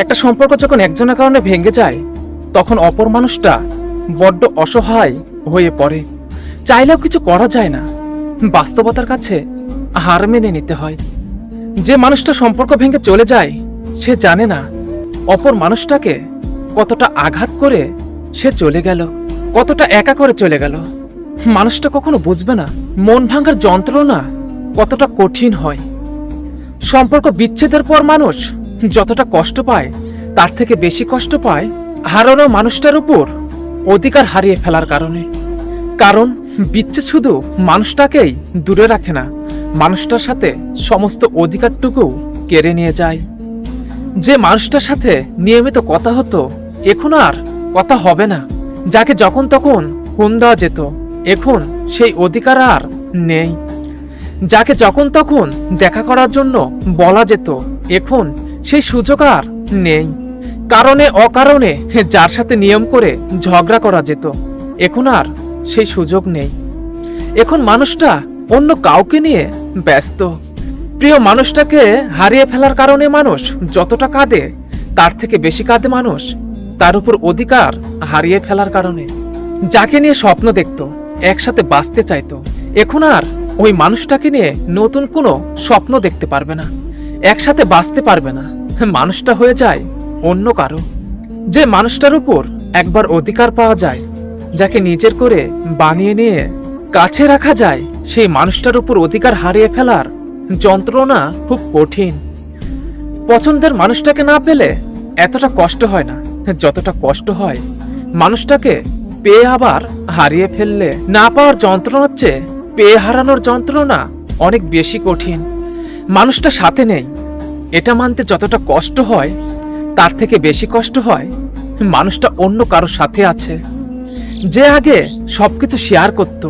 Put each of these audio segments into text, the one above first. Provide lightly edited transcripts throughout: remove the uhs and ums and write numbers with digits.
একটা সম্পর্ক যখন একজনের কারণে ভেঙে যায়, তখন অপর মানুষটা বড্ড অসহায় হয়ে পড়ে। চাইলেও কিছু করা যায় না, বাস্তবতার কাছে হার মেনে নিতে হয়। যে মানুষটা সম্পর্ক ভেঙে চলে যায়, সে জানে না অপর মানুষটাকে কতটা আঘাত করে সে চলে গেল, কতটা একা করে চলে গেল। মানুষটা কখনো বুঝবে না মন ভাঙার যন্ত্রণা কতটা কঠিন হয়। সম্পর্ক বিচ্ছেদের পর মানুষ যতটা কষ্ট পায়, তার থেকে বেশি কষ্ট পায় হারানো মানুষটার উপর অধিকার হারিয়ে ফেলার কারণে। কারণ বিচ্ছেদ শুধু মানুষটাকেই দূরে রাখে না, মানুষটার সাথে সমস্ত অধিকারটুকু কেড়ে নিয়ে যায়। যে মানুষটার সাথে নিয়মিত কথা হতো, এখন আর কথা হবে না। যাকে যখন তখন ফোন দেওয়া যেত, এখন সেই অধিকার আর নেই। যাকে যখন তখন দেখা করার জন্য বলা যেত, এখন সেই সুযোগ আর নেই। কারণে অকারণে যার সাথে নিয়ম করে ঝগড়া করা যেত, এখন আর সেই সুযোগ নেই। এখন মানুষটা অন্য কাউকে নিয়ে ব্যস্ত। প্রিয় মানুষটাকে হারিয়ে ফেলার কারণে মানুষ যতটা কাঁদে, তার থেকে বেশি কাঁদে মানুষ তার উপর অধিকার হারিয়ে ফেলার কারণে। যাকে নিয়ে স্বপ্ন দেখতো, একসাথে বাঁচতে চাইতো, এখন আর ওই মানুষটাকে নিয়ে নতুন কোনো স্বপ্ন দেখতে পারবে না, একসাথে বাঁচতে পারবে না। মানুষটা হয়ে যায় অন্য কারো। যে মানুষটার উপর একবার অধিকার পাওয়া যায়, যাকে নিজের করে বানিয়ে নিয়ে কাছে রাখা যায়, সেই মানুষটার উপর অধিকার হারিয়ে ফেলার যন্ত্রণা খুব কঠিন। পছন্দের মানুষটাকে না পেলে এতটা কষ্ট হয় না, যতটা কষ্ট হয় মানুষটাকে পেয়ে আবার হারিয়ে ফেললে। না পাওয়ার যন্ত্রণার চেয়ে পেয়ে হারানোর যন্ত্রণা অনেক বেশি কঠিন। মানুষটা সাথে নেই, এটা মানতে যতটা কষ্ট হয়, তার থেকে বেশি কষ্ট হয় মানুষটা অন্য কারোর সাথে আছে। যে আগে সবকিছু শেয়ার করত,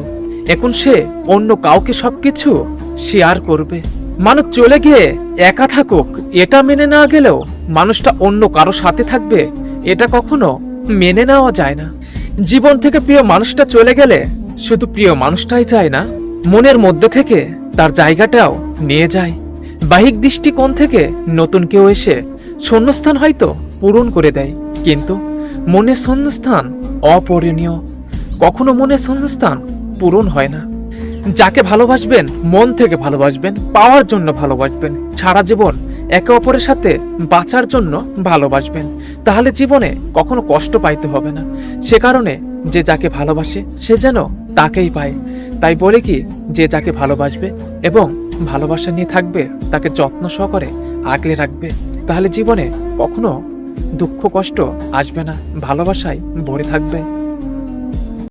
এখন সে অন্য কাউকে সবকিছু শেয়ার করবে। মানুষ চলে গিয়ে একা থাকুক, এটা মেনে নেওয়া গেলেও মানুষটা অন্য কারো সাথে থাকবে, এটা কখনো মেনে নেওয়া যায় না। জীবন থেকে প্রিয় মানুষটা চলে গেলে শুধু প্রিয় মানুষটাই চায় না, মনের মধ্যে থেকে তার জায়গাটাও নিয়ে যায়। বাহ্যিক দৃষ্টিকোণ থেকে নতুন কেউ এসে শূন্যস্থান হয়তো পূরণ করে দেয়, কিন্তু মনের শূন্যস্থান অপূরণীয়। কখনো মনের শূন্যস্থান পূরণ হয় না। যাকে ভালোবাসবেন, মন থেকে ভালোবাসবেন, পাওয়ার জন্য ভালোবাসবেন, সারা জীবন একে অপরের সাথে বাঁচার জন্য ভালোবাসবেন, তাহলে জীবনে কখনো কষ্ট পাইতে হবে না। সে কারণে যে যাকে ভালোবাসে সে যেন তাকেই পায়। তাই বলে কি, যে যাকে ভালোবাসবে এবং ভালোবাসা নিয়ে থাকবে, তাকে যত্ন সহকারে আগলে রাখবে, তাহলে জীবনে কখনো দুঃখ কষ্ট আসবে না, ভালোবাসায় ভরে থাকবে।